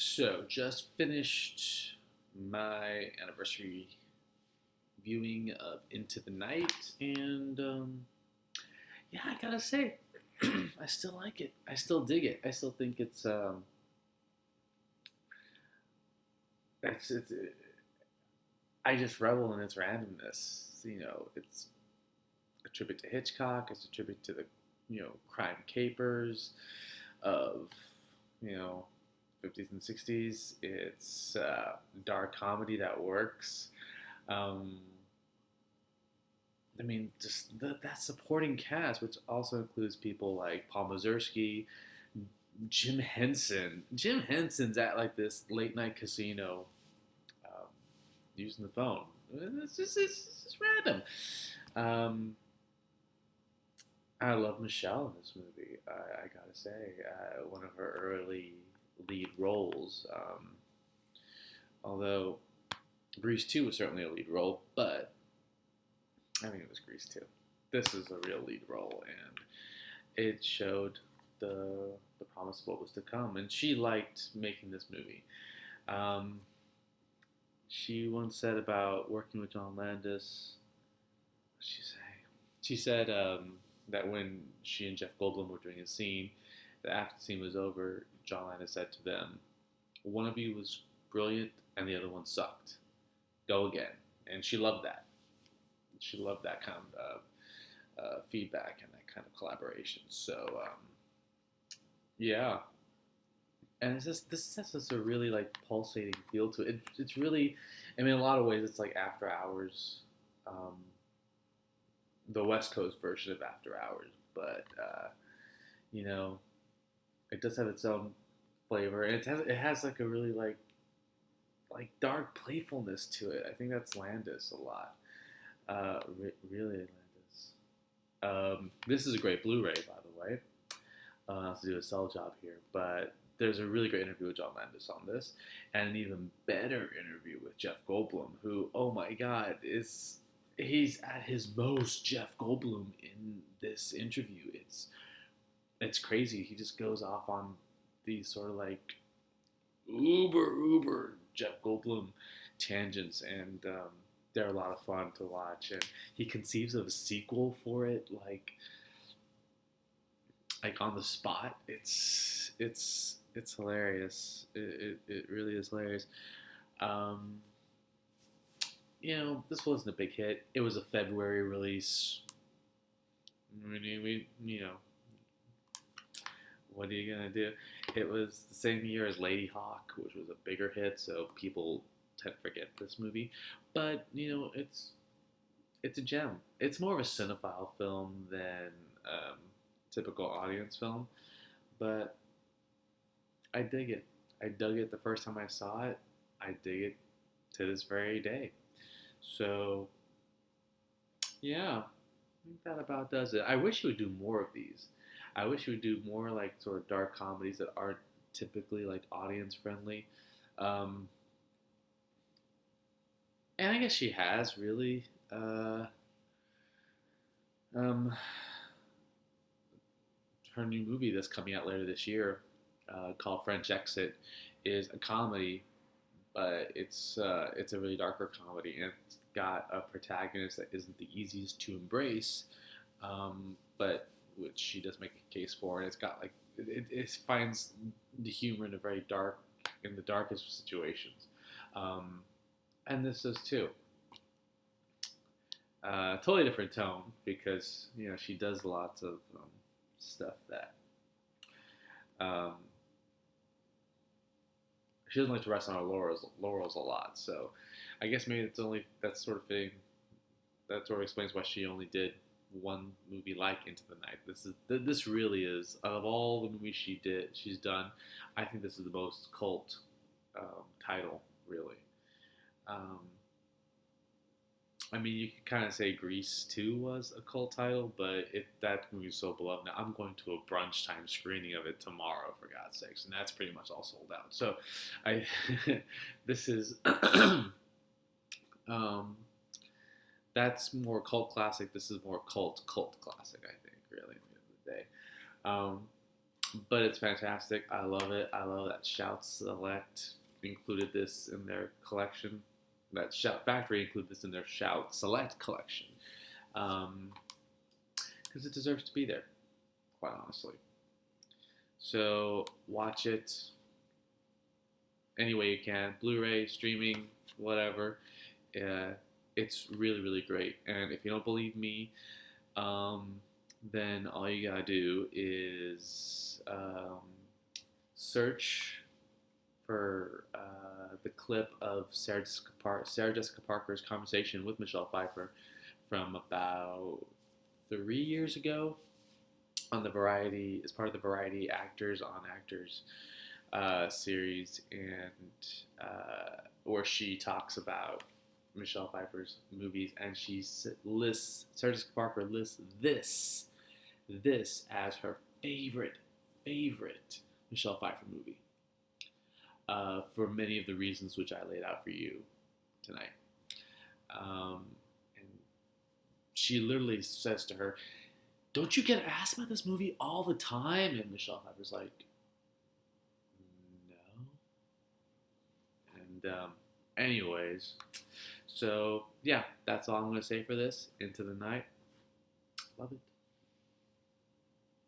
So, just finished my anniversary viewing of Into the Night, and yeah, I gotta say, I still like it. I still dig it. I still think it's I just revel in its randomness. It's a tribute to Hitchcock. It's a tribute to the crime capers of you know 50s and 60s. It's dark comedy that works. Um, I mean, just that supporting cast, which also includes people like Paul Mazursky, Jim Henson. Jim Henson's at like this late night casino um, using the phone. It's just random. Um, I love Michelle in this movie. I gotta say, one of her early lead roles. Although Grease 2 was certainly a lead role, but I mean, it was Grease 2. This is a real lead role, and it showed the promise of what was to come. And she liked making this movie. Um, she once said about working with John Landis. What did she say? She said that when she and Jeff Goldblum were doing a scene, that after the scene was over, John Landis said to them, "One of you was brilliant, and the other one sucked. Go again." And she loved that. She loved that kind of feedback and that kind of collaboration. So yeah, and this has just a really like pulsating feel to it. It's really, I mean, in a lot of ways, it's like After Hours, um, the West Coast version of After Hours, but you know, it does have its own flavor, and it has like a really like dark playfulness to it. I think that's Landis a lot. Really Landis. This is a great Blu-ray, by the way. Not to do a sell job here, but there's a really great interview with John Landis on this, and an even better interview with Jeff Goldblum, who, oh my God, he's at his most Jeff Goldblum in this interview. It's crazy. He just goes off on these sort of like uber Jeff Goldblum tangents, and they're a lot of fun to watch. And he conceives of a sequel for it, like on the spot. It's hilarious. It really is hilarious. Um, this wasn't a big hit. It was a February release. We what are you gonna do? It was the same year as Lady Hawk, which was a bigger hit, so people tend to forget this movie. But it's a gem. It's more of a cinephile film than typical audience film, but I dig it. I dug it the first time I saw it. I dig it to this very day. So yeah, I think that about does it. I wish you would do more of these. I wish you would do more like sort of dark comedies that aren't typically like audience friendly. Um, and I guess she has really. Um, her new movie that's coming out later this year, called French Exit, is a comedy, but it's a really darker comedy, and it's got a protagonist that isn't the easiest to embrace, but which she does make a case for, and it's got like it finds the humor in the darkest situations, um, and this is too. Totally different tone because she does lots of stuff that um, she doesn't like to rest on her laurels a lot. So I guess maybe it's only that sort of thing that sort of explains why she only did one movie like Into the Night. This really is, out of all the movies she's done, I think this is the most cult title, really. Um, I mean, you could kind of say Grease 2 was a cult title, but that movie is so beloved. Now, I'm going to a brunch time screening of it tomorrow, for God's sakes, and that's pretty much all sold out. So, I this is um, that's more cult classic. This is more cult classic, I think, really, at the end of the day. Um, but it's fantastic. I love it. I love that Shout Select included this in their collection. That Shout Factory included this in their Shout Select collection. Because it deserves to be there, quite honestly. So watch it any way you can, Blu-ray, streaming, whatever. It's really, really great. And if you don't believe me, then all you gotta do is search for the clip of Sarah Jessica Parker's conversation with Michelle Pfeiffer from about 3 years ago on the Variety, as part of the Variety Actors on Actors series, and where she talks about Michelle Pfeiffer's movies, and Sarah Jessica Parker lists this as her favorite Michelle Pfeiffer movie, for many of the reasons which I laid out for you tonight. And she literally says to her, "Don't you get asked about this movie all the time?" And Michelle Pfeiffer's like, "No." And anyways, so yeah, that's all I'm going to say for this. Into the Night. Love it.